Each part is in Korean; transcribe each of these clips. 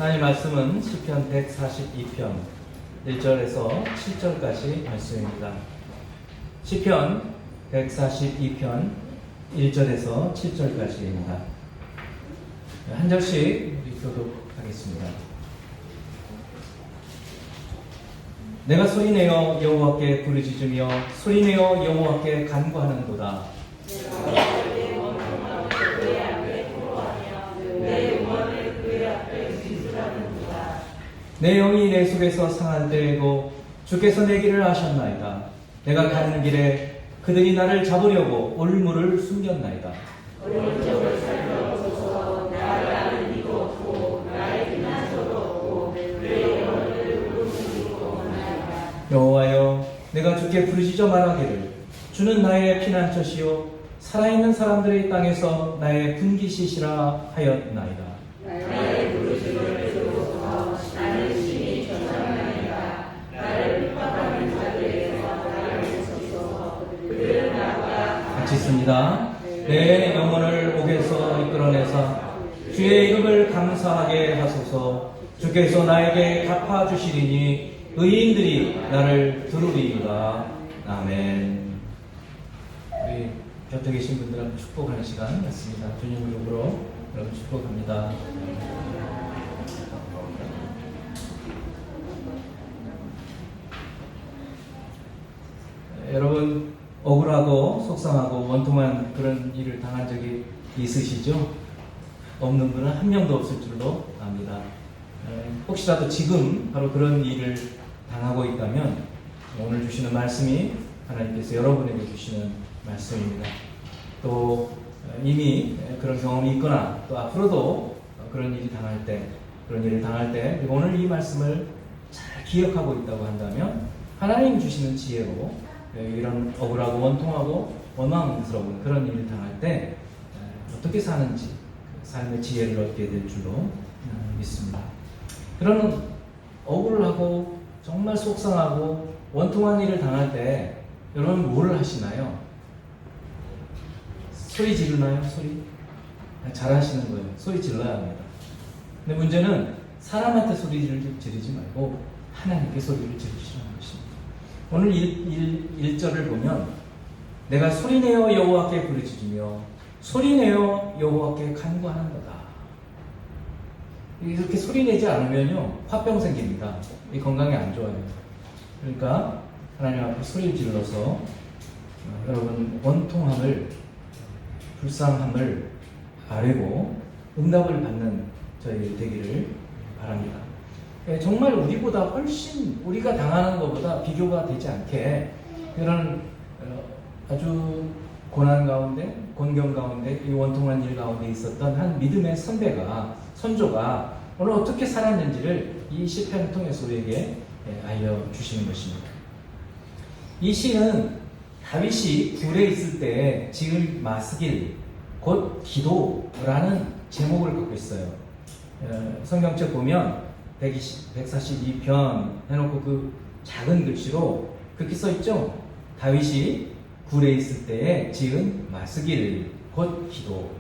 하나님의 말씀은 시편 142편 1절에서 7절까지 말씀입니다. 시편 142편 1절에서 7절까지입니다. 한 절씩 우리 교독하겠습니다. 내가 소리내어 여호와께 부르짖으며 소리내어 여호와께 간구하는도다. 내 영이 내 속에서 상할 때에도 주께서 내 길을 아셨나이다. 내가 가는 길에 그들이 나를 잡으려고 올무를 숨겼나이다. 오른쪽을 살펴보소서. 나를 아는 이도 없고 나의 비난처도 없고 내 영혼을 울음으로 원하노라. 여호와여, 내가 주께 부르짖어 말하기를 주는 나의 피난처시요 살아있는 사람들의 땅에서 나의 분깃이시라 하였나이다. 나의 부르심을 들으소서. 나는 심히 천상나이다. 나를 핍박하는 자들에게서 나를 지키소서. 그들은 나보다 같이 있습니다. 내 영혼을 옥에서 이끌어내사 주의 이름을 감사하게 하소서. 주께서 나에게 갚아주시리니 의인들이 나를 들으리이다. 아멘. 우리 곁에 계신 분들한테 축복하는 시간 같습니다. 주님 이름으로 여러분 축복합니다. 여러분 억울하고 속상하고 원통한 그런 일을 당한 적이 있으시죠? 없는 분은 한 명도 없을 줄로 압니다. 혹시라도 지금 바로 그런 일을 당하고 있다면 오늘 주시는 말씀이 하나님께서 여러분에게 주시는 말씀입니다. 또 이미 그런 경험이 있거나 또 앞으로도 그런 일을 당할 때 그리고 오늘 이 말씀을 잘 기억하고 있다고 한다면 하나님 주시는 지혜로 이런 억울하고 원통하고 원망스러운 그런 일을 당할 때 어떻게 사는지 삶의 지혜를 얻게 될 줄로 믿습니다. 그런 억울하고 정말 속상하고 원통한 일을 당할 때 여러분 뭐를 하시나요? 소리 지르나요? 소리? 잘 하시는 거예요. 소리 질러야 합니다. 근데 문제는 사람한테 소리를 지르지 말고 하나님께 소리를 지르시라는 것입니다. 오늘 1절을 보면 내가 소리내어 여호와께 부르짖으며 소리내어 여호와께 간구하는도다. 이렇게 소리내지 않으면요 화병 생깁니다. 이 건강에 안 좋아요. 그러니까 하나님 앞에 소리를 질러서 여러분 원통함을 불쌍함을 아뢰고 응답을 받는 저희 되기를 바랍니다. 정말 우리보다 훨씬 우리가 당하는 것보다 비교가 되지 않게 그런 아주 고난 가운데 곤경 가운데 이 원통한 일 가운데 있었던 한 믿음의 선조가 오늘 어떻게 살았는지를 이 시편을 통해서 우리에게 알려주시는 것입니다. 이 시는 다윗이 굴에 있을 때 지은 마스길 곧 기도라는 제목을 갖고 있어요. 성경책 보면 142편 해놓고 그 작은 글씨로 그렇게 써있죠. 다윗이 굴에 있을 때에 지은 마스길 곧 기도.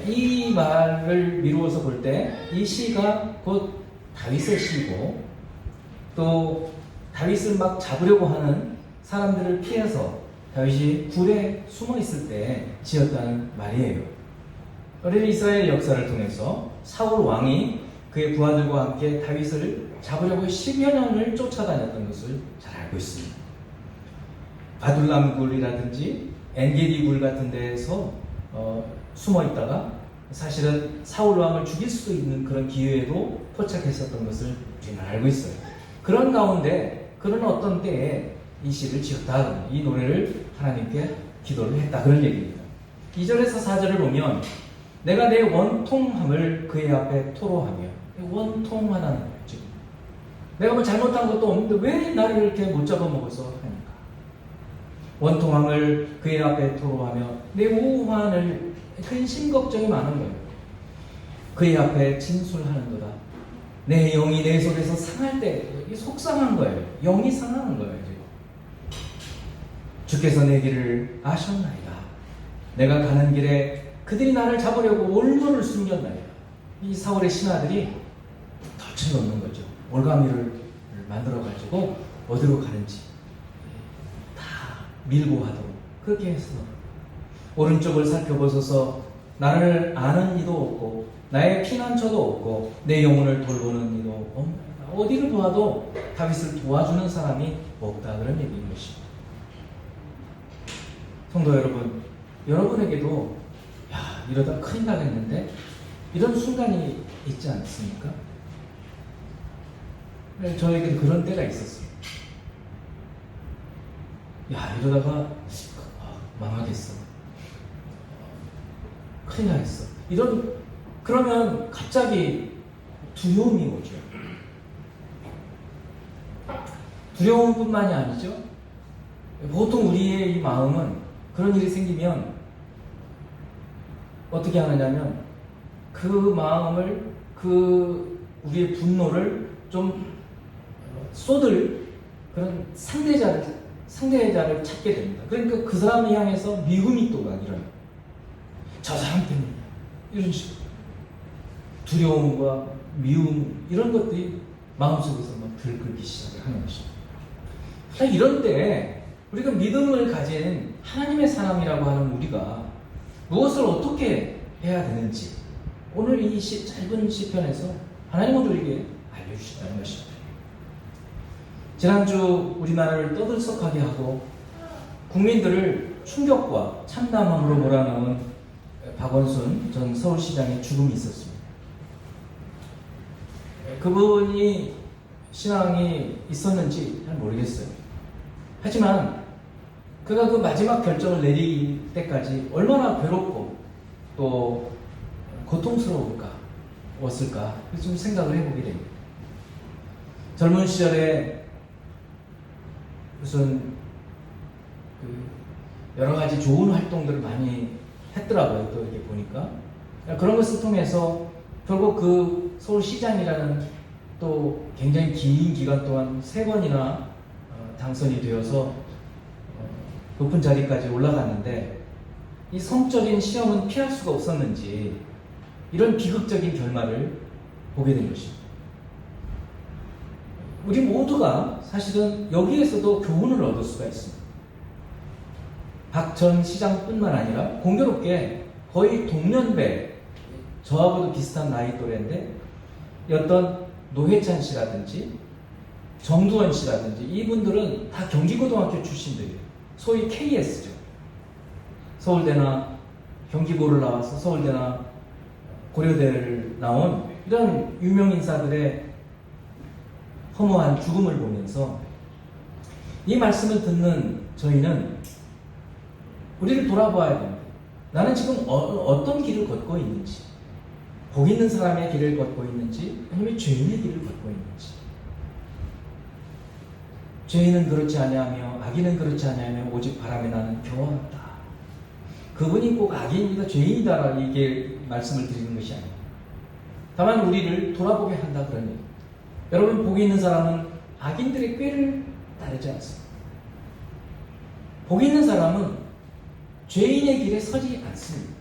이 말을 미루어서 볼 때 이 시가 곧 다윗의 시고 또 다윗을 막 잡으려고 하는 사람들을 피해서 다윗이 굴에 숨어 있을 때 지었다는 말이에요. 어린 이스라엘 역사를 통해서 사울 왕이 그의 부하들과 함께 다윗을 잡으려고 10여 년을 쫓아다녔던 것을 잘 알고 있습니다. 아둘람 굴이라든지 엔게디 굴 같은 데에서 숨어 있다가 사실은 사울 왕을 죽일 수도 있는 그런 기회에도 포착했었던 것을 우리는 알고 있어요. 그런 가운데 그런 어떤 때에 이 시를 지었다. 이 노래를 하나님께 기도를 했다. 그런 얘기입니다. 2절에서 4절을 보면 내가 내 원통함을 그의 앞에 토로하며 원통하다는 거예요. 지금 내가 뭐 잘못한 것도 없는데 왜 나를 이렇게 못 잡아먹어서 하니까 원통함을 그의 앞에 토로하며 내 오한을 근심 걱정이 많은 거예요. 그의 앞에 진술하는도다. 내 영이 내 속에서 상할 때 속상한 거예요. 영이 상하는 거예요. 지금. 주께서 내 길을 아셨나이다. 내가 가는 길에 그들이 나를 잡으려고 올무를 숨겼나이다. 이 사울의 신하들이 덜쳐놓는 거죠. 올가미를 만들어가지고 어디로 가는지 다 밀고 가도록 그렇게 해서 오른쪽을 살펴보소서. 나를 아는 이도 없고 나의 피난처도 없고 내 영혼을 돌보는 이도 없나이다. 어디를 보아도 다윗을 도와주는 사람이 없다, 그런 얘기인 것입니다. 성도 여러분, 여러분에게도 야, 이러다 큰일 나겠는데 이런 순간이 있지 않습니까? 네, 저에게도 그런 때가 있었어요. 야, 이러다가 망하겠어, 큰일 나겠어, 그러면 갑자기 두려움이 오죠. 두려움뿐만이 아니죠. 보통 우리의 이 마음은 그런 일이 생기면 어떻게 하느냐면 그 마음을, 우리의 분노를 좀 쏟을 그런 상대자를 찾게 됩니다. 그러니까 그 사람을 향해서 미움이 또 막 일어나요. 저 사람 때문에 이런 식으로 두려움과 미움, 이런 것들이 마음속에서 막 들끓기 시작을 하는 것입니다. 이런 때 우리가 믿음을 가진 하나님의 사람이라고 하는 우리가 무엇을 어떻게 해야 되는지 오늘 이 짧은 시편에서 하나님은 우리에게 알려주신다는 것입니다. 지난주 우리나라를 떠들썩하게 하고 국민들을 충격과 참담함으로 몰아넣은 박원순 전 서울시장의 죽음이 있었습니다. 그분이 신앙이 있었는지 잘 모르겠어요. 하지만 그가 그 마지막 결정을 내릴 때까지 얼마나 괴롭고 또 고통스러웠을까 좀 생각을 해보게 됩니다. 젊은 시절에 무슨 여러 가지 좋은 활동들을 많이 했더라고요. 또 이렇게 보니까 그런 것을 통해서 결국 그 서울시장이라는 또 굉장히 긴 기간 동안 3번이나 당선이 되어서 높은 자리까지 올라갔는데 이 성적인 시험은 피할 수가 없었는지 이런 비극적인 결말을 보게 된 것입니다. 우리 모두가 사실은 여기에서도 교훈을 얻을 수가 있습니다. 박 전 시장뿐만 아니라 공교롭게 거의 동년배, 저하고도 비슷한 나이 또래인데 어떤 노회찬 씨라든지 정두원 씨라든지 이분들은 다 경기고등학교 출신들이에요. 소위 KS죠. 서울대나 경기고를 나와서 서울대나 고려대를 나온 이런 유명 인사들의 허무한 죽음을 보면서 이 말씀을 듣는 저희는 우리를 돌아봐야 됩니다. 나는 지금 어떤 길을 걷고 있는지, 복 있는 사람의 길을 걷고 있는지 아니면 죄인의 길을 걷고 있는지. 죄인은 그렇지 아니하며 악인은 그렇지 아니하며 오직 바람에 나는 겨와 같다. 그분이 꼭 악인이다 죄인이다 이게 말씀을 드리는 것이 아니에요. 다만 우리를 돌아보게 한다 그런 얘기. 여러분, 복이 있는 사람은 악인들의 꾀를 따르지 않습니다. 복이 있는 사람은 죄인의 길에 서지 않습니다.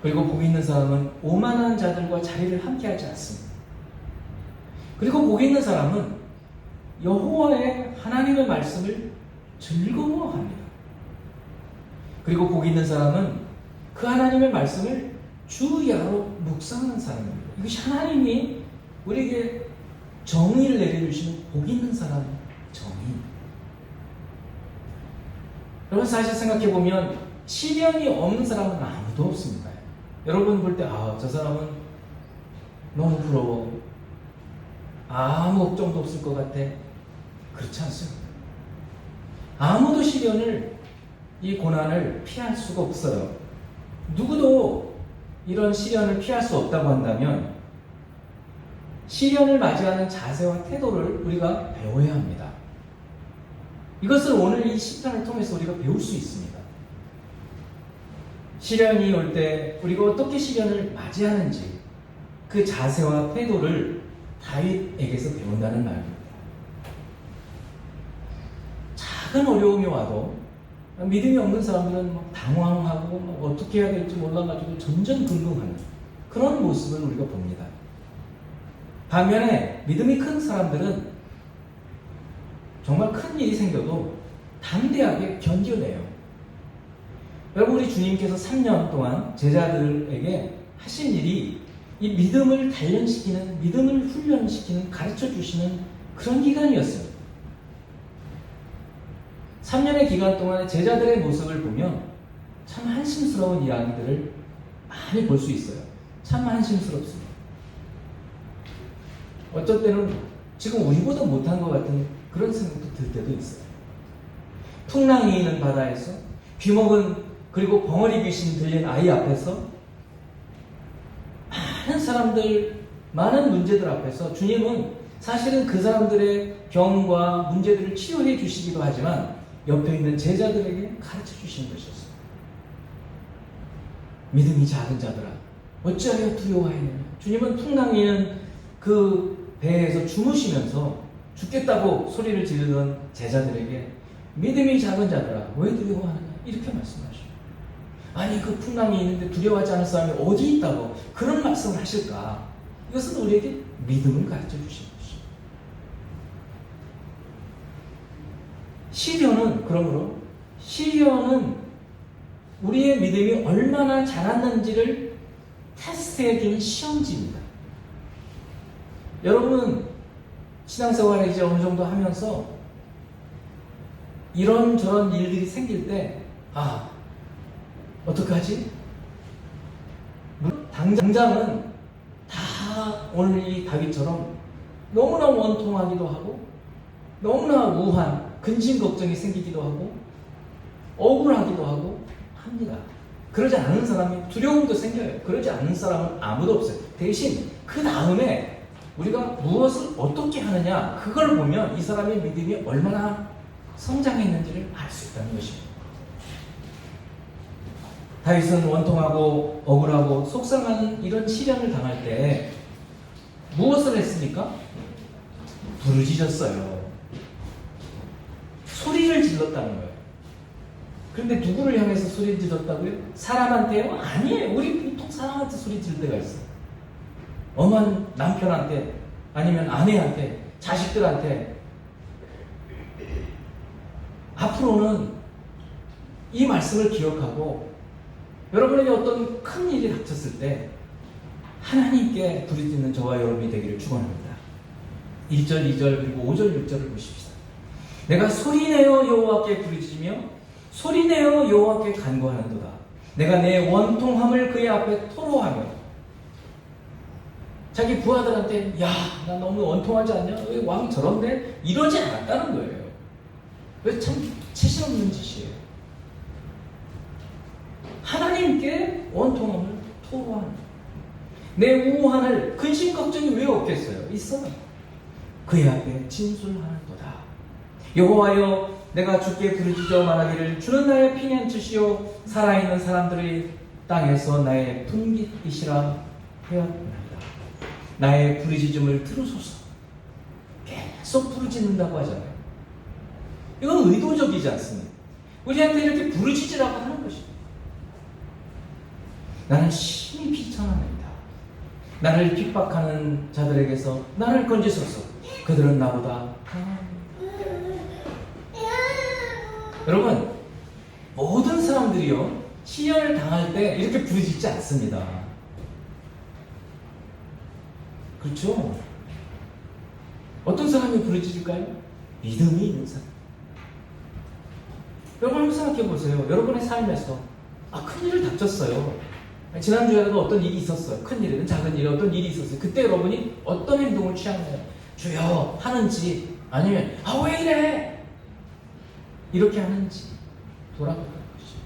그리고 복이 있는 사람은 오만한 자들과 자리를 함께하지 않습니다. 그리고 복이 있는 사람은 여호와의 하나님의 말씀을 즐거워합니다. 그리고 복이 있는 사람은 그 하나님의 말씀을 주야로 묵상하는 사람입니다. 이것이 하나님이 우리에게 정의를 내려주시는 복이 있는 사람 정의. 여러분, 사실 생각해보면 시련이 없는 사람은 아무도 없습니다. 여러분 볼 때 저 사람은 너무 부러워, 아무 걱정도 없을 것 같아. 그렇지 않습니다. 아무도 시련을, 이 고난을 피할 수가 없어요. 누구도 이런 시련을 피할 수 없다고 한다면 시련을 맞이하는 자세와 태도를 우리가 배워야 합니다. 이것을 오늘 이 시편을 통해서 우리가 배울 수 있습니다. 시련이 올 때 우리가 어떻게 시련을 맞이하는지 그 자세와 태도를 다윗에게서 배운다는 말입니다. 작은 어려움이 와도 믿음이 없는 사람들은 막 당황하고 어떻게 해야 될지 몰라가지고 전전긍긍하는, 그런 모습을 우리가 봅니다. 반면에 믿음이 큰 사람들은 정말 큰 일이 생겨도 담대하게 견뎌내요. 여러분, 우리 주님께서 3년 동안 제자들에게 하신 일이 이 믿음을 단련시키는, 믿음을 훈련시키는, 가르쳐 주시는 그런 기간이었어요. 3년의 기간 동안에 제자들의 모습을 보면 참 한심스러운 이야기들을 많이 볼 수 있어요. 참 한심스럽습니다. 어쩔 때는 지금 우리보다 못한 것 같은 그런 생각도 들 때도 있어요. 풍랑이 있는 바다에서, 귀먹은 그리고 벙어리 귀신 들린 아이 앞에서, 많은 사람들, 많은 문제들 앞에서 주님은 사실은 그 사람들의 병과 문제들을 치료해 주시기도 하지만 옆에 있는 제자들에게 가르쳐 주시는 것이었어요. 믿음이 작은 자들아, 어찌하여 두려워하느냐. 주님은 풍랑이는 그 배에서 주무시면서 죽겠다고 소리를 지르던 제자들에게 믿음이 작은 자들아, 왜 두려워하느냐, 이렇게 말씀하셔요. 아니, 그 풍랑이 있는데 두려워하지 않을 사람이 어디 있다고 그런 말씀을 하실까? 이것은 우리에게 믿음을 가르쳐 주시는 것이죠. 시련은, 그러므로 시련은 우리의 믿음이 얼마나 자랐는지를 테스트해주는 시험지입니다. 여러분은 신앙생활을 이제 어느 정도 하면서 이런저런 일들이 생길 때, 어떡하지? 당장은 다 오늘 이 다윗처럼 너무나 원통하기도 하고, 너무나 우한, 근심 걱정이 생기기도 하고, 억울하기도 하고 합니다. 그러지 않은 사람이 두려움도 생겨요. 그러지 않는 사람은 아무도 없어요. 대신 그 다음에 우리가 무엇을 어떻게 하느냐, 그걸 보면 이 사람의 믿음이 얼마나 성장했는지를 알 수 있다는 것입니다. 다윗은 원통하고 억울하고 속상한 이런 시련을 당할 때 무엇을 했습니까? 부르짖었어요. 소리를 질렀다는 거예요. 그런데 누구를 향해서 소리 질렀다고요? 사람한테요? 아니에요. 우리 보통 사람한테 소리 지를 때가 있어요. 엄한 남편한테, 아니면 아내한테, 자식들한테. 앞으로는 이 말씀을 기억하고 여러분에게 어떤 큰 일이 닥쳤을 때 하나님께 부르짖는 저와 여러분이 되기를 축원합니다. 1절, 2절, 그리고 5절, 6절을 보십시다. 내가 소리내어 여호와께 부르짖으며 소리내어 여호와께 간구하는도다. 내가 내 원통함을 그의 앞에 토로하며. 자기 부하들한테 야, 나 너무 원통하지 않냐? 왜 왕이 저런데? 이러지 않았다는 거예요. 왜 참 체실 없는 짓이에요. 하나님께 원통함을 토로하는. 내 우한을, 근심 걱정이 왜 없겠어요? 있어요. 그의 앞에 진술하는도다. 여호와여, 내가 주께 부르짖어 말하기를 주는 나의 피난처시요 살아있는 사람들의 땅에서 나의 분깃이시라 하였나이다. 나의 부르짖음을 들으소서. 계속 부르짖는다고 하잖아요. 이건 의도적이지 않습니다. 우리한테 이렇게 부르짖으라고 하는 것입니다. 나는 심히 비천합니다. 나를 핍박하는 자들에게서 나를 건지소서. 그들은 나보다 강합니다. 여러분, 모든 사람들이요, 시련을 당할 때 이렇게 부르짖지 않습니다. 그렇죠? 어떤 사람이 부르짖을까요? 믿음이 있는 사람. 여러분 한번 생각해 보세요. 여러분의 삶에서 큰일을 닥쳤어요. 지난주에도 어떤 일이 있었어요. 큰 일이든 작은 일이 어떤 일이 있었어요. 그때 여러분이 어떤 행동을 취하나요? 주여 하는지, 아니면 왜 이래? 이렇게 하는지 돌아보는 것이죠.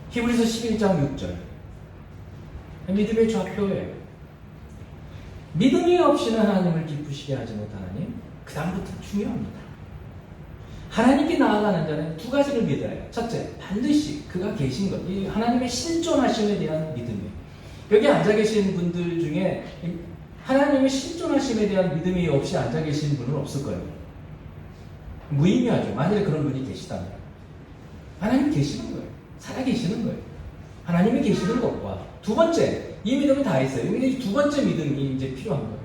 히브리서 11장 6절. 믿음의 좌표예요. 믿음이 없이는 하나님을 기쁘시게 하지 못하나니 그 다음부터 중요합니다. 하나님께 나아가는 자는 두 가지를 믿어야 해요. 첫째, 반드시 그가 계신 것, 이 하나님의 실존하심에 대한 믿음이에요. 여기 앉아 계신 분들 중에 하나님의 실존하심에 대한 믿음이 없이 앉아 계신 분은 없을 거예요. 무의미하죠. 만약에 그런 분이 계시다면. 하나님 계시는 거예요. 살아 계시는 거예요. 하나님이 계시는 것과 두 번째, 이 믿음은 다 있어요. 근데 이 두 번째 믿음이 이제 필요한 거예요.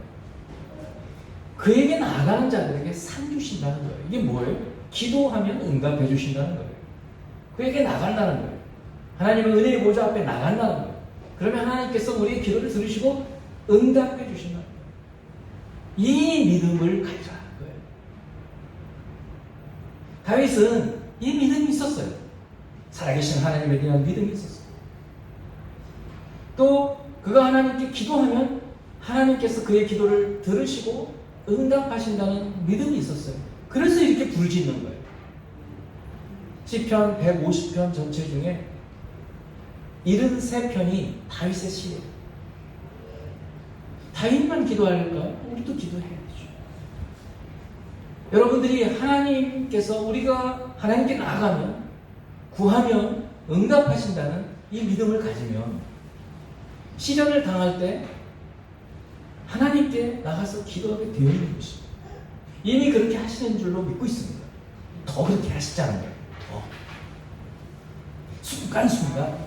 그에게 나아가는 자들에게 상 주신다는 거예요. 이게 뭐예요? 기도하면 응답해 주신다는 거예요. 그에게 나간다는 거예요. 하나님의 은혜의 보좌 앞에 나간다는 거예요. 그러면 하나님께서 우리의 기도를 들으시고 응답해 주신다는 거예요. 이 믿음을 가져라는 거예요. 다윗은 이 믿음이 있었어요. 살아계신 하나님에 대한 믿음이 있었어요. 또 그가 하나님께 기도하면 하나님께서 그의 기도를 들으시고 응답하신다는 믿음이 있었어요. 그래서 이렇게 부르짖는 거예요. 시편 150편 전체 중에 73편이 다윗의 시예요. 다윗만 기도할까요? 우리도 기도해야 되죠. 여러분들이 하나님께서 우리가 하나님께 나아가면 구하면 응답하신다는 이 믿음을 가지면 시련을 당할 때 하나님께 나가서 기도하게 되어 있는 것입니다. 이미 그렇게 하시는 줄로 믿고 있습니다. 더 그렇게 하시자는 거예요. 순간순간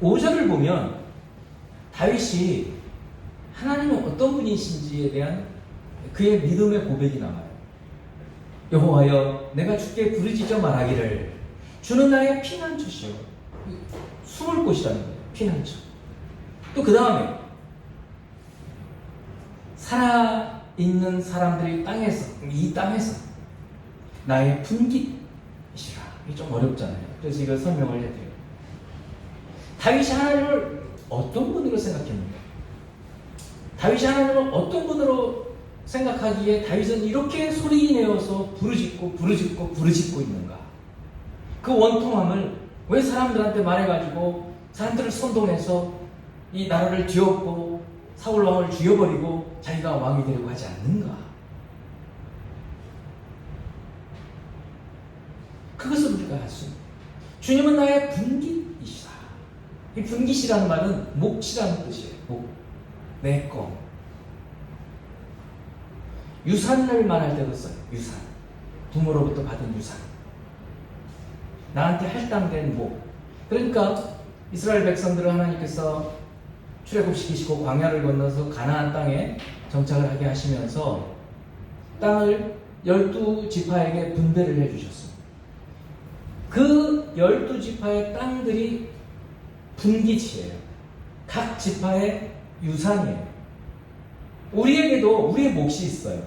5절을 보면 다윗이 하나님은 어떤 분이신지에 대한 그의 믿음의 고백이 나와요. 여호와여 내가 주께 부르짖어 말하기를 주는 나의 피난처시요. 숨을 곳이라는 거예요. 피난처. 또 그 다음에 살아있는 사람들이 이 땅에서 나의 분깃이시라. 이게 좀 어렵잖아요. 그래서 이걸 설명을 해드려요. 다윗이 하나님을 어떤 분으로 생각했는가? 다윗이 하나님을 어떤 분으로 생각하기에 다윗은 이렇게 소리내어서 부르짖고 있는가? 그 원통함을 왜 사람들한테 말해가지고 사람들을 선동해서 이 나라를 뒤엎고 사울 왕을 죽여버리고 자기가 왕이 되려고 하지 않는가? 그것을 우리가 알 수 있습니다. 주님은 나의 분깃이시다. 이 분깃이라는 말은 몫이라는 뜻이에요. 목. 내 거. 유산을 말할 때도 써요. 유산. 부모로부터 받은 유산. 나한테 할당된 목. 그러니까 이스라엘 백성들을 하나님께서 출애굽시키시고 광야를 건너서 가나안 땅에 정착을 하게 하시면서 땅을 12지파에게 분배를 해주셨습니다. 그 12지파의 땅들이 분깃이에요. 각 지파의 유산이에요. 우리에게도 우리의 몫이 있어요.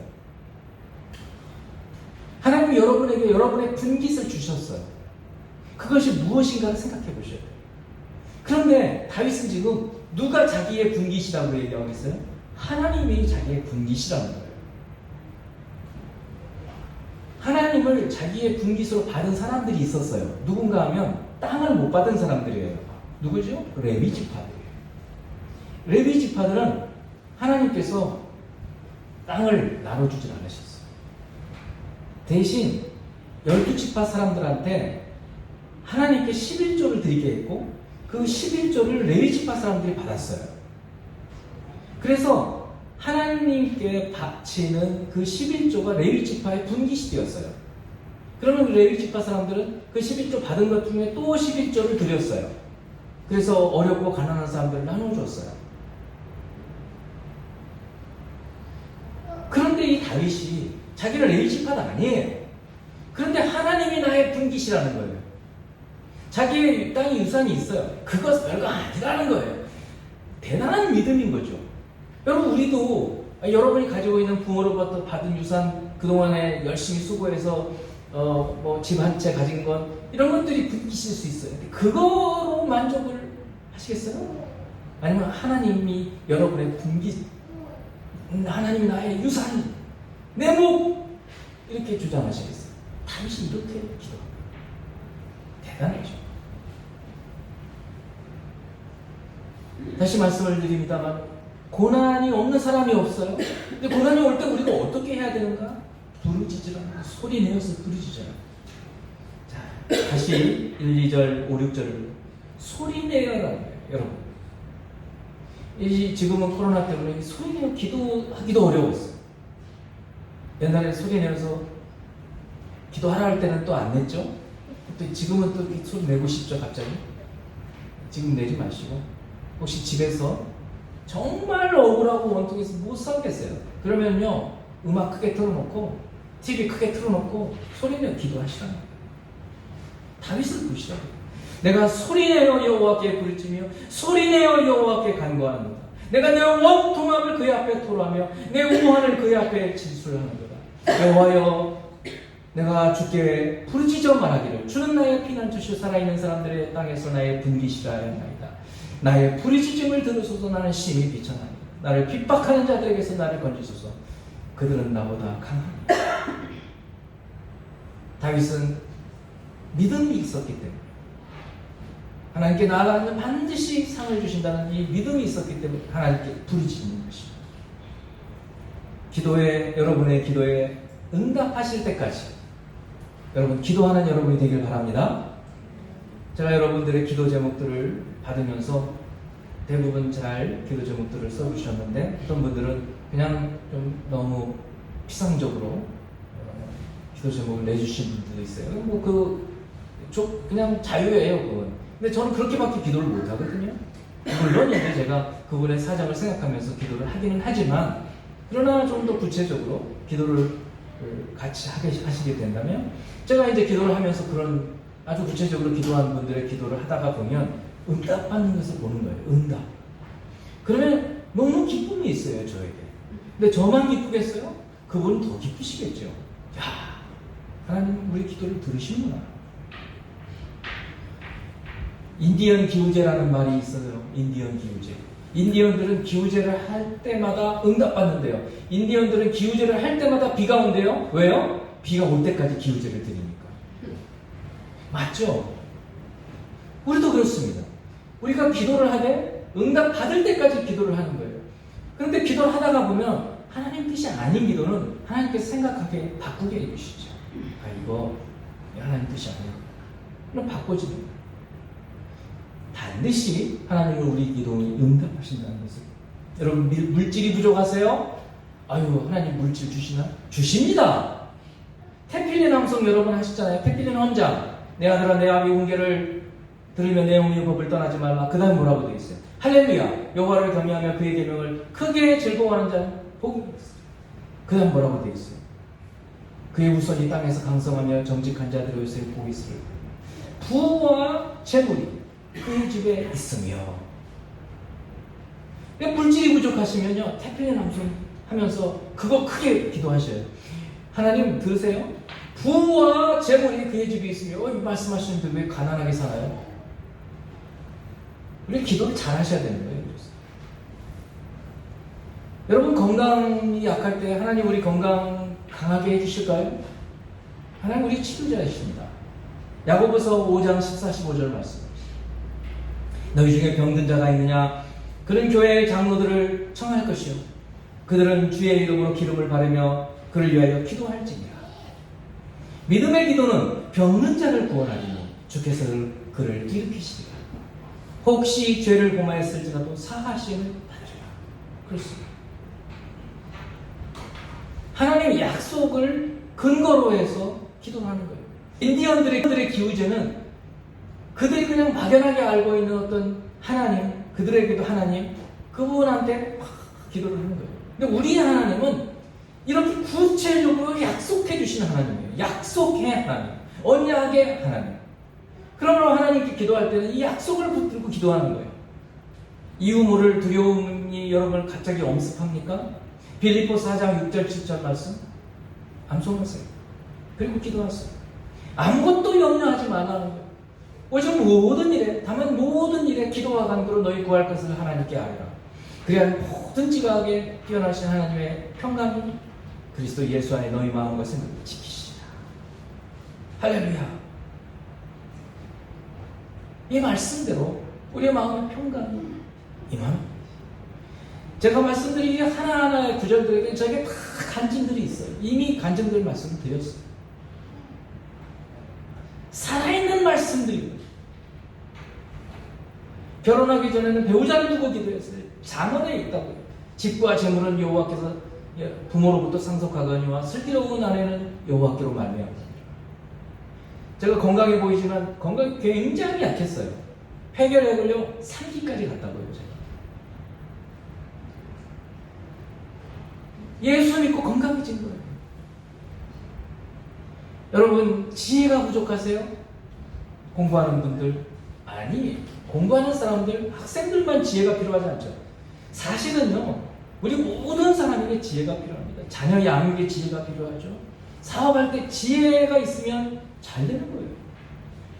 하나님 여러분에게 여러분의 분깃을 주셨어요. 그것이 무엇인가를 생각해 보셔야 돼요. 그런데 다윗은 지금 누가 자기의 분깃이라고 얘기하고 있어요? 하나님이 자기의 분깃이라는 거예요. 하나님을 자기의 분깃으로 받은 사람들이 있었어요. 누군가 하면 땅을 못 받은 사람들이에요. 누구죠? 레위 지파들이에요. 레위 지파들은 하나님께서 땅을 나눠주질 않으셨어요. 대신 12지파 사람들한테 하나님께 11조를 드리게 했고 그 11조를 레위 지파 사람들이 받았어요. 그래서 하나님께 바치는 그 11조가 레위 지파의 분깃이 되었어요. 그러면 레위 지파 사람들은 그 11조 받은 것 중에 또 11조를 드렸어요. 그래서 어렵고 가난한 사람들을 나눠줬어요. 그런데 이 다윗이 자기는 레위 지파가 아니에요. 그런데 하나님이 나의 분깃이라는 거예요. 자기의 땅에 유산이 있어요. 그것 별거 아니라는 거예요. 대단한 믿음인 거죠. 여러분 우리도 여러분이 가지고 있는 부모로부터 받은 유산, 그동안에 열심히 수고해서 집 한 채 가진 것 이런 것들이 분깃일 수 있어요. 근데 그거로 만족을 하시겠어요? 아니면 하나님이 여러분의 분깃, 하나님이 나의 유산, 내 목 이렇게 주장하시겠어요? 다윗이 이렇게 기도합니다. 대단하죠. 다시 말씀을 드립니다만 고난이 없는 사람이 없어요. 근데 고난이 올 때 우리가 어떻게 해야 되는가? 부르짖으라. 소리 내어서 부르짖어라. 자, 다시 1, 2절, 5, 6절을 소리 내어라는 거예요, 여러분. 지금은 코로나 때문에 소리 내어 기도하기도 어려웠어요. 옛날에 소리 내어서 기도하라 할 때는 또 안 냈죠? 또 지금은 또 소리 내고 싶죠, 갑자기? 지금 내지 마시고. 혹시 집에서 정말 억울하고 원통해서 못 살겠어요. 그러면요, 음악 크게 틀어놓고, TV 크게 틀어놓고, 소리내어 기도하시라는 거예요. 다윗을 부르시라고. 내가 소리내어 여호와께 부르짖으며 소리내어 여호와께 간구하노라. 내가 내 원통함을 그의 앞에 토로하며 내 우환을 그의 앞에 진술하는도다. 여호와여, 내가 주께 부르짖어 말하기를 주는 나의 피난처시오 살아있는 사람들의 땅에서 나의 분기시라 하였나이다. 나의 부르짖음을 들으소서. 나는 심히 비천하니 나를 핍박하는 자들에게서 나를 건지소서. 그들은 나보다 강하니. 다윗은 믿음이 있었기 때문에 하나님께 나아가면 반드시 상을 주신다는 이 믿음이 있었기 때문에 하나님께 부르짖는 것입니다. 여러분의 기도에 응답하실 때까지 여러분 기도하는 여러분이 되길 바랍니다. 제가 여러분들의 기도 제목들을 받으면서 대부분 잘 기도 제목들을 써주셨는데 어떤 분들은 그냥 좀 너무 피상적으로 기도 제목을 내주신 분들도 있어요. 그냥 자유예요, 그건. 근데 저는 그렇게밖에 기도를 못 하거든요. 물론 이제 제가 그분의 사정을 생각하면서 기도를 하기는 하지만, 그러나 좀 더 구체적으로 기도를 같이 하시게 된다면, 제가 이제 기도를 하면서 그런 아주 구체적으로 기도하는 분들의 기도를 하다가 보면 응답받는 것을 보는 거예요. 응답. 그러면 너무 기쁨이 있어요, 저에게. 근데 저만 기쁘겠어요? 그분은 더 기쁘시겠죠. 야, 하나님 우리 기도를 들으시는구나. 인디언 기우제라는 말이 있어요. 인디언 기우제. 인디언들은 기우제를 할 때마다 응답받는데요. 인디언들은 기우제를 할 때마다 비가 온대요. 왜요? 비가 올 때까지 기우제를 드리니까. 맞죠? 우리도 그렇습니다. 우리가 기도를 하되 응답받을 때까지 기도를 하는 거예요. 그런데 기도를 하다가 보면 하나님 뜻이 아닌 기도는 하나님께서 생각하게 바꾸게 해주시죠. 이거 하나님 뜻이 아니야. 그럼 바꿔지는 거예요. 반드시 하나님은 우리 기도에 응답하신다는 것을. 여러분 물질이 부족하세요? 하나님 물질 주시나? 주십니다. 태필린 함성 여러분 하셨잖아요. 태필린 헌장. 내 아들아 내 아비 훈계를 들으며 내 영의 법을 떠나지 말라. 그 다음 뭐라고 되어 있어요? 할렐루야 여호와를 경외하며 그의 계명을 크게 즐거워하는 자는 복이 있어요. 그 다음 뭐라고 되어 있어요? 그의 후손이 땅에서 강성하며 정직한 자들의 요새 복이 있으리라. 부와 재물이 그의 집에 있으며. 물질이 부족하시면요, 태평의 남성 하면서 그거 크게 기도하셔요. 하나님 들으세요? 부와 재물이 그의 집에 있으며. 말씀하시는데 왜 가난하게 살아요? 우리 기도를 잘 하셔야 되는 거예요. 그래서. 여러분 건강이 약할 때 하나님 우리 건강 강하게 해주실까요? 하나님 우리 치료자이십니다. 야고보서 5장 14, 15절 말씀. 너희 중에 병든 자가 있느냐? 그런 교회의 장로들을 청할 것이요. 그들은 주의 이름으로 기름을 바르며 그를 위하여 기도할지니라. 믿음의 기도는 병든 자를 구원하리니 주께서 그를 일으키시리라. 혹시 죄를 범하였을지라도 사하심을 받으리라. 그렇습니다. 하나님의 약속을 근거로 해서 기도하는 거예요. 인디언들의 기우제는 그들이 그냥 막연하게 알고 있는 어떤 하나님, 그들에게도 하나님, 그분한테 막 기도를 하는 거예요. 근데 우리 하나님은 이렇게 구체적으로 약속해 주시는 하나님이에요. 약속의 하나님, 언약의 하나님. 그러므로 하나님께 기도할 때는 이 약속을 붙들고 기도하는 거예요. 이유 모를 두려움이 여러분을 갑자기 엄습합니까? 빌립보서 4장 6절 7절 말씀 암송하세요. 그리고 기도하세요. 아무것도 염려하지 말라는 거예요. 오직 모든 일에, 다만 모든 일에 기도와 간구로 너희 구할 것을 하나님께 아뢰라. 그래야 모든 지각에 뛰어나신 하나님의 평강이 그리스도 예수 안에 너희 마음과 생각을 지키시리라. 할렐루야. 이 말씀대로 우리의 마음의 평강이 임합니다. 제가 말씀드린 이 하나하나의 구절들에게 저에게 다 간증들이 있어요. 이미 간증들 말씀을 드렸어요. 살아있는 말씀들입니다. 결혼하기 전에는 배우자를 두고 기도했어요. 잠언에 있다고요. 집과 재물은 여호와께서 부모로부터 상속하거니와 슬기로운 아내는 여호와께로 말미암으리라. 제가 건강해 보이지만 건강이 굉장히 약했어요. 폐결에 걸려 3기까지 갔다고요. 제가. 예수 믿고 건강해진 거예요. 여러분, 지혜가 부족하세요? 공부하는 분들? 아니, 공부하는 사람들, 학생들만 지혜가 필요하지 않죠. 사실은요, 우리 모든 사람에게 지혜가 필요합니다. 자녀 양육에 지혜가 필요하죠. 사업할 때 지혜가 있으면 잘 되는 거예요.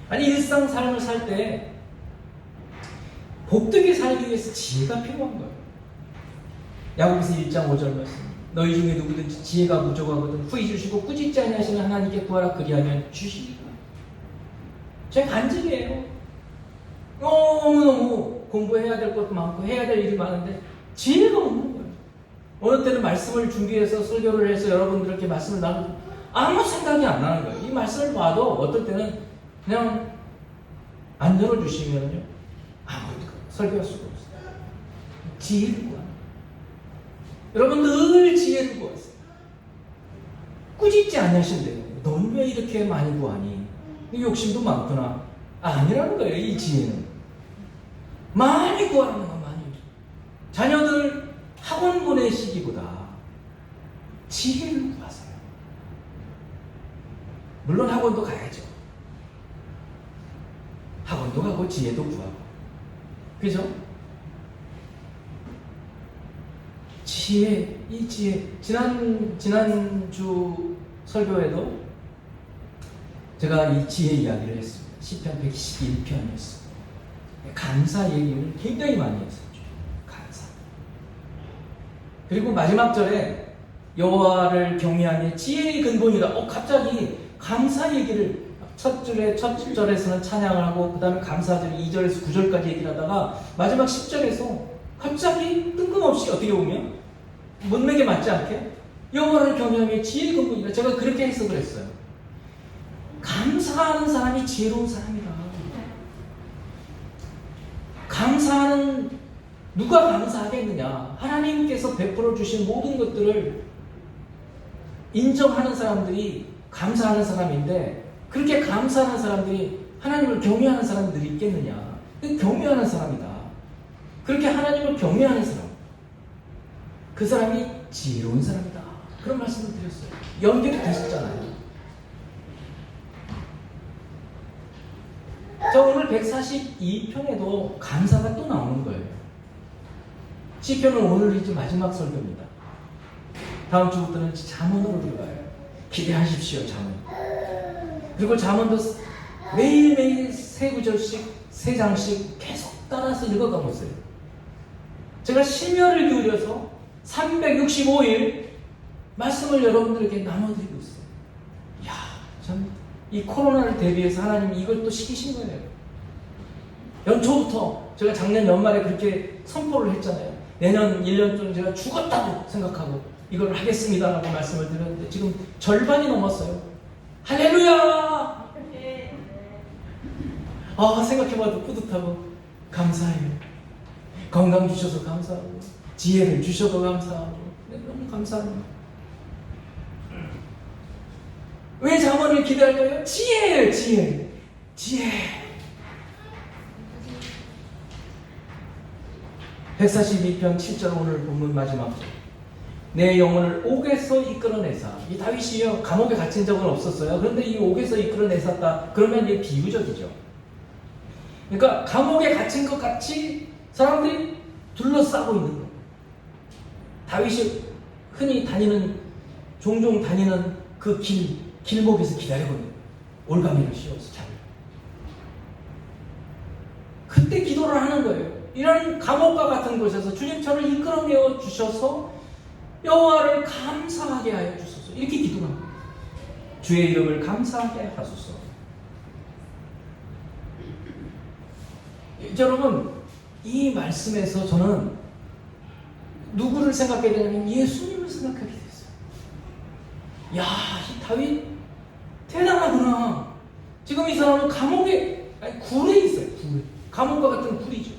아니, 일상 삶을 살 때 복되게 살기 위해서 지혜가 필요한 거예요. 야고보서 1장 5절 말씀. 너희 중에 누구든지 지혜가 부족하거든 후히 주시고 꾸짖지 아니하시는 하나님께 구하라 그리하면 주시리라. 제 간증이에요. 너무너무 공부해야 될 것도 많고 해야 될 일이 많은데 지혜가 없는 거예요. 어느 때는 말씀을 준비해서 설교를 해서 여러분들께 말씀을 나누고 아무 생각이 안 나는 거예요. 이 말씀을 봐도 어떨 때는 그냥 안 열어주시면요 아무것도 설교할 수가 없어요. 지혜를 구하는. 여러분 늘 지혜를 구하세요. 꾸짖지 않으신대요. 넌 왜 이렇게 많이 구하니? 욕심도 많구나. 아니라는 거예요. 이 지혜는 많이 구하는 거 많이. 자녀들 학원 보내시기보다 지혜를 구하세요. 물론 학원도 가야죠. 학원도 가고 지혜도 구하고. 그죠? 지혜, 이 지혜. 지난주 설교에도 제가 이 지혜 이야기를 했습니다. 시편 111편이었습니다. 감사 얘기를 굉장히 많이 했었죠. 감사. 그리고 마지막 절에 여호와를 경외하니 지혜의 근본이다. 갑자기 감사 얘기를 첫 절에서는 찬양을 하고 그 다음에 감사절 2절에서 9절까지 얘기를 하다가 마지막 10절에서 갑자기 뜬금없이 어떻게 보면 문맥에 맞지 않게 여호와를 경외하며 지혜의 근본이다. 제가 그렇게 해석을 했어요. 감사하는 사람이 지혜로운 사람이다. 감사하는 누가 감사하겠느냐? 하나님께서 베풀어 주신 모든 것들을 인정하는 사람들이 감사하는 사람인데 그렇게 감사하는 사람들이 하나님을 경외하는 사람들이 있겠느냐? 경외하는 사람이다. 그렇게 하나님을 경외하는 사람, 그 사람이 지혜로운 사람이다. 그런 말씀을 드렸어요. 연결이 되셨잖아요. 자, 오늘 142편에도 감사가 또 나오는 거예요. 시편은 오늘 이제 마지막 설교입니다. 다음 주부터는 잠언으로 들어가요. 기대하십시오, 잠언. 그리고 잠언도 매일매일 세 구절씩, 세 장씩 계속 따라서 읽어가 보세요. 제가 심혈을 기울여서 365일 말씀을 여러분들에게 나눠드리고 있어요. 이야, 참, 이 코로나를 대비해서 하나님이 이걸 또 시키신 거예요. 연초부터 제가 작년 연말에 그렇게 선포를 했잖아요. 내년 1년 좀 제가 죽었다고 생각하고 이걸 하겠습니다라고 말씀을 드렸는데 지금 절반이 넘었어요. 할렐루야! 생각해봐도 뿌듯하고 감사해요. 건강 주셔서 감사하고 지혜를 주셔서 감사하고 너무 감사합니다. 왜 잠언을 기대할까요? 지혜예요, 지혜. 지혜. 142편 7절 오늘 본문 마지막 절. 내 영혼을 옥에서 이끌어내사. 이 다윗이요 감옥에 갇힌 적은 없었어요. 그런데 이 옥에서 이끌어내셨다. 그러면 이게 비유적이죠. 그러니까 감옥에 갇힌 것 같이 사람들이 둘러싸고 있는 거예요. 다윗이 흔히 종종 다니는 그 길목에서 기다리거든요. 올가미를 씌워서 잘. 그때 기도를 하는 거예요. 이런 감옥과 같은 곳에서 주님 저를 이끌어내어 주셔서 여호와를 감사하게 하여 주소서. 이렇게 기도합니다. 주의 이름을 감사하게 하소서. 여러분, 이 말씀에서 저는 누구를 생각하게 되냐면 예수님을 생각하게 됐어요. 야, 이 다윗 대단하구나. 지금 이 사람은 굴에 있어요. 굴. 감옥과 같은 굴이죠.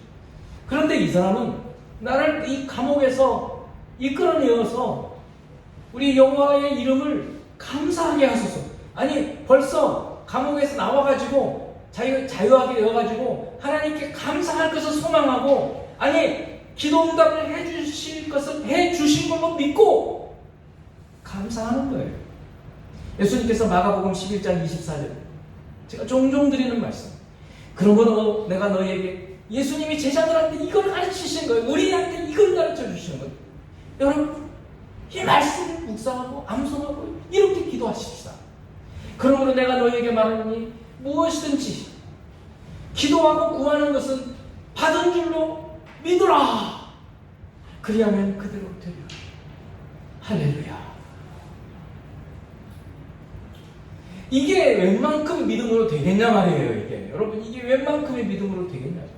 그런데 이 사람은 나를 이 감옥에서 이끌어내어서 우리 여호와의 이름을 감사하게 하소서. 아니, 벌써 감옥에서 나와가지고 자유하게 되어가지고 하나님께 감사할 것을 소망하고, 아니 기도 응답을 해주실 것을 해주신 걸로 믿고 감사하는 거예요. 예수님께서 마가복음 11장 24절, 제가 종종 드리는 말씀, 그러므로 내가 너희에게, 예수님이 제자들한테 이걸 가르치시는 거예요. 우리한테 이걸 가르쳐 주시는 거예요. 여러분, 이 말씀을 묵상하고 암송하고 이렇게 기도하십시다. 그러므로 내가 너희에게 말하노니 무엇이든지 기도하고 구하는 것은 받은 줄로 믿으라. 그리하면 그대로 되리라. 할렐루야. 이게 웬만큼 믿음으로 되겠냐 말이에요. 이게 여러분, 이게 웬만큼의 믿음으로 되겠냐죠.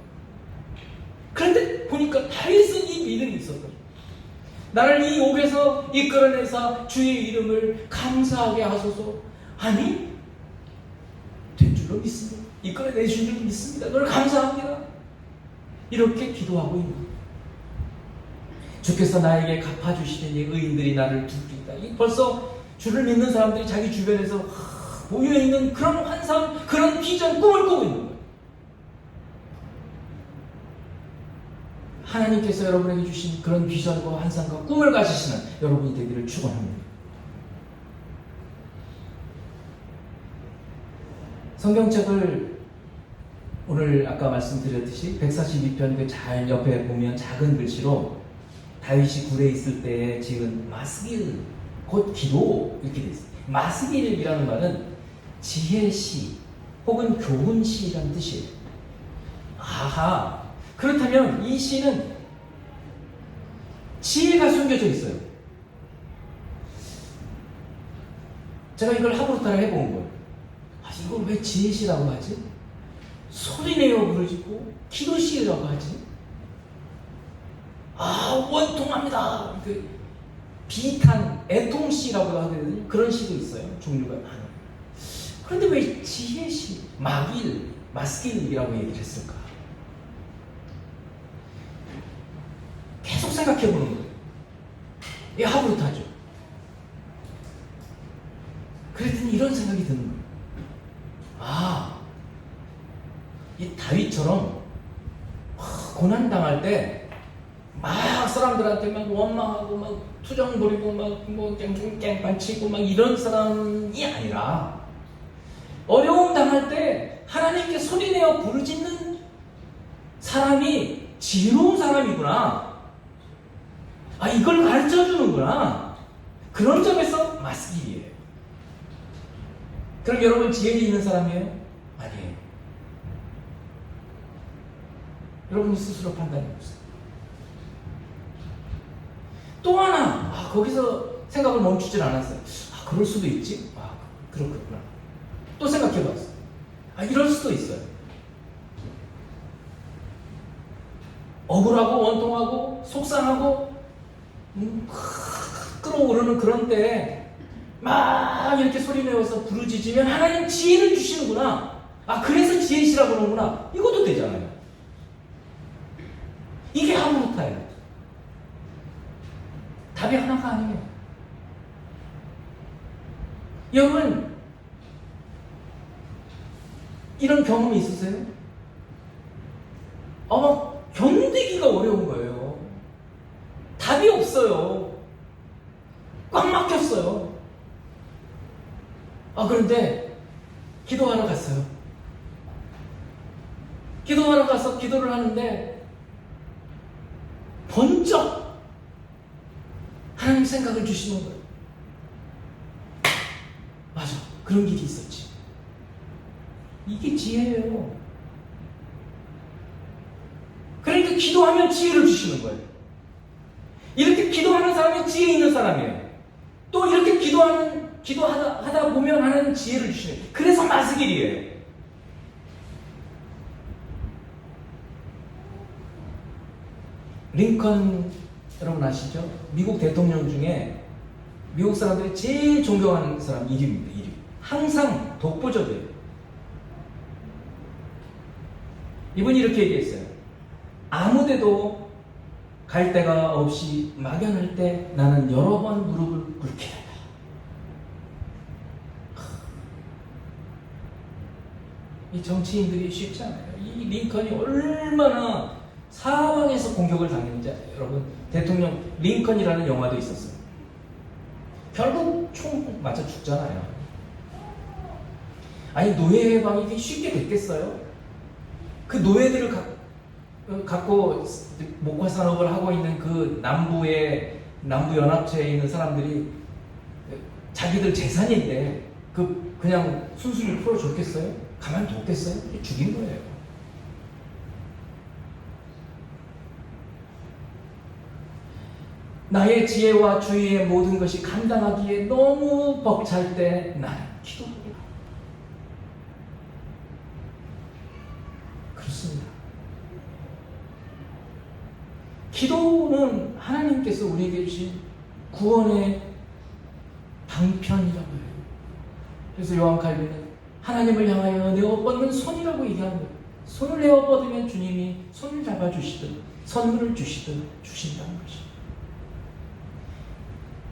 그런데 보니까 다윗은 이 믿음이 있었거든요. 나를 이 옥에서 이끌어내사 주의 이름을 감사하게 하소서. 아니, 된 줄로 믿습니다. 이끌어내신 줄로 믿습니다. 너를 감사합니다. 이렇게 기도하고 있는 거예요. 주께서 나에게 갚아주시니 의인들이 나를 두리이다. 벌써 주를 믿는 사람들이 자기 주변에서 모여있는 그런 환상, 그런 비전, 꿈을 꾸고 있는 거예요. 하나님께서 여러분에게 주신 그런 비전과 환상과 꿈을 가지시는 여러분이 되기를 축원합니다. 성경책을 오늘 아까 말씀드렸듯이 142편 그 잘 옆에 보면 작은 글씨로 다윗이 굴에 있을 때 지은 마스길, 곧 기도, 이렇게 되어 있어요. 마스길이라는 말은 지혜시 혹은 교훈시라는 뜻이에요. 아하, 그렇다면 이 시는 지혜가 숨겨져 있어요. 제가 이걸 하부르타를 해본 거예요. 이걸 왜 지혜시라고 하지? 소리내어 부르짖고 기도시라고 하지? 원통합니다. 그 비탄, 애통시라고도 하거든요. 그런 시도 있어요. 종류가 많아요. 그런데 왜 지혜시, 마길, 마스길이라고 얘기를 했을까? 계속 생각해보는 거예요. 이게 하부르타죠. 그랬더니 이런 생각이 드는 거예요. 이 다윗처럼 고난당할 때 막 사람들한테 막 원망하고 막 투정 부리고 막 깽깽깽 치고 막 이런 사람이 아니라, 어려움 당할 때 하나님께 소리내어 부르짖는 사람이 지혜로운 사람이구나. 이걸 가르쳐 주는구나. 그런 점에서 마스길이에요. 그럼 여러분 지혜 있는 사람이에요? 아니에요. 여러분이 스스로 판단해보세요. 또 하나, 거기서 생각을 멈추질 않았어요. 그럴 수도 있지? 그렇구나. 또 생각해봤어요. 이럴 수도 있어요. 억울하고 원통하고 속상하고 끌어오르는 그런 때에 막 이렇게 소리내어서 부르짖으면 하나님 지혜를 주시는구나. 그래서 지혜시라고 그러는구나. 이것도 되잖아요. 이게 하부르타예요. 답이 하나가 아니에요. 여러분, 이런 경험이 있으세요? 견디기가 어려운 거예요. 답이 없어요. 꽉 막혔어요. 그런데 기도하러 갔어요. 기도하러 가서 기도를 하는데 번쩍 하나님 생각을 주시는 거예요. 맞아, 그런 길이 있었지. 이게 지혜예요. 그러니까 기도하면 지혜를 주시는 거예요. 이렇게 기도하는 사람이 지혜 있는 사람이에요. 또 이렇게 기도하다 보면 하나님 지혜를 주시는 거예요. 그래서 마스길이에요. 링컨 여러분 아시죠? 미국 대통령 중에 미국 사람들이 제일 존경하는 사람 1위입니다. 1위. 항상 독보적이에요. 이분이 이렇게 얘기했어요. 아무데도 갈 데가 없이 막연할 때 나는 여러 번 무릎을 꿇게 된다. 이 정치인들이 쉽지 않아요. 이 링컨이 얼마나 사방에서 공격을 당했는지 여러분, 대통령 링컨이라는 영화도 있었어요. 결국 총 맞아 죽잖아요. 아니 노예 해방이 이게 쉽게 됐겠어요? 그 노예들을 갖고 목화 산업을 하고 있는 그 남부 연합체에 있는 사람들이 자기들 재산인데 그냥 순순히 풀어줬겠어요? 가만뒀겠어요? 죽인 거예요. 나의 지혜와 주의의 모든 것이 감당하기에 너무 벅찰 때 나는 기도합니다. 그렇습니다. 기도는 하나님께서 우리에게 주신 구원의 방편이라고 해요. 그래서 요한 칼빈은 하나님을 향하여 내어 뻗는 손이라고 얘기하는 거예요. 손을 내어 뻗으면 주님이 손을 잡아주시든 선물을 주시든 주신다는 것이죠.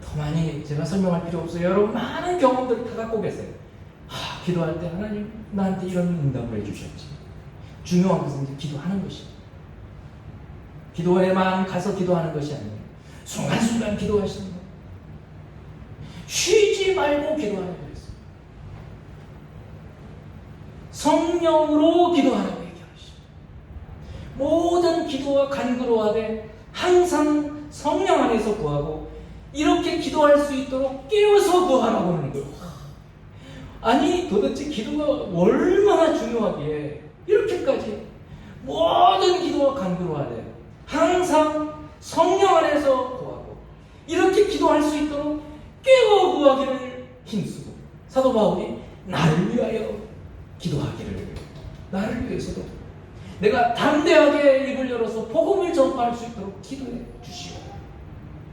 더 많이 제가 설명할 필요 없어요. 여러분 많은 경험들 다 갖고 계세요. 기도할 때 하나님 나한테 이런 응답을 해주셨지. 중요한 것은 이제 기도하는 것이죠. 기도에만 가서 기도하는 것이 아니에요. 순간순간 기도하시는 거예요. 쉬지 말고 기도하는 거예요. 성령으로 기도하라고 얘기하시죠. 모든 기도와 간구로하되 항상 성령 안에서 구하고 이렇게 기도할 수 있도록 깨워서 구하라고 하는 거예요. 아니 도대체 기도가 얼마나 중요하기에 이렇게까지 모든 기도와 간구로하되 항상 성령 안에서 구하고 이렇게 기도할 수 있도록 깨워 구하기를 힘쓰고 사도 바울이 나를 위하여 기도하기를 나를 위해서도 내가 담대하게 입을 열어서 복음을 전파할 수 있도록 기도해 주시오.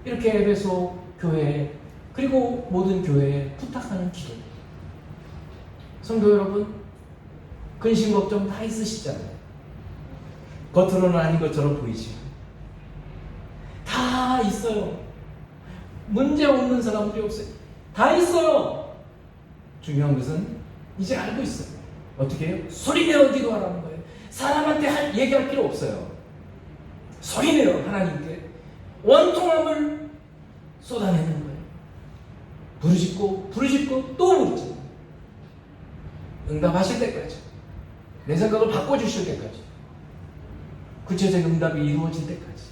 이렇게 에베소 교회에 그리고 모든 교회에 부탁하는 기도. 성도 여러분 근심 걱정 다 있으시잖아요. 겉으로는 아닌 것처럼 보이지만 다 있어요. 문제 없는 사람들이 없어요. 다 있어요. 중요한 것은 이제 알고 있어요. 어떻게 해요? 소리내어 기도하라는 거예요. 사람한테 얘기할 필요 없어요. 소리내어 하나님께 원통함을 쏟아내는 거예요. 부르짖고 또 부르짖고 응답하실 때까지 내 생각을 바꿔주실 때까지 구체적 응답이 이루어질 때까지.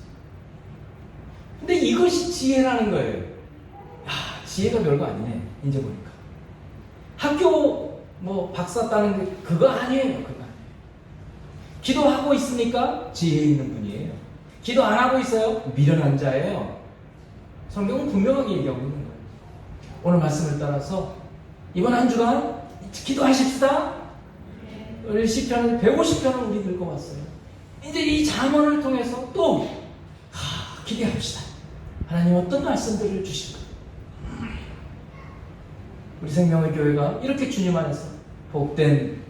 근데 이것이 지혜라는 거예요. 지혜가 별거 아니네 이제 보니까. 학교 박사 따는 게 그거 아니에요. 그거 아니에요. 기도하고 있으니까 지혜 있는 분이에요. 기도 안 하고 있어요? 미련한 자예요. 성경은 분명하게 얘기하고 있는 거예요. 오늘 말씀을 따라서 이번 한 주간 기도하십시다. 우리 시편 150편을 우리 읽어봤어요. 이제 이 잠언을 통해서 또 기대합시다. 하나님 어떤 말씀들을 주실까? 우리 생명의 교회가 이렇게 주님 안에서 복된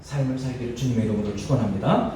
삶을 살기를 주님의 이름으로 축원합니다.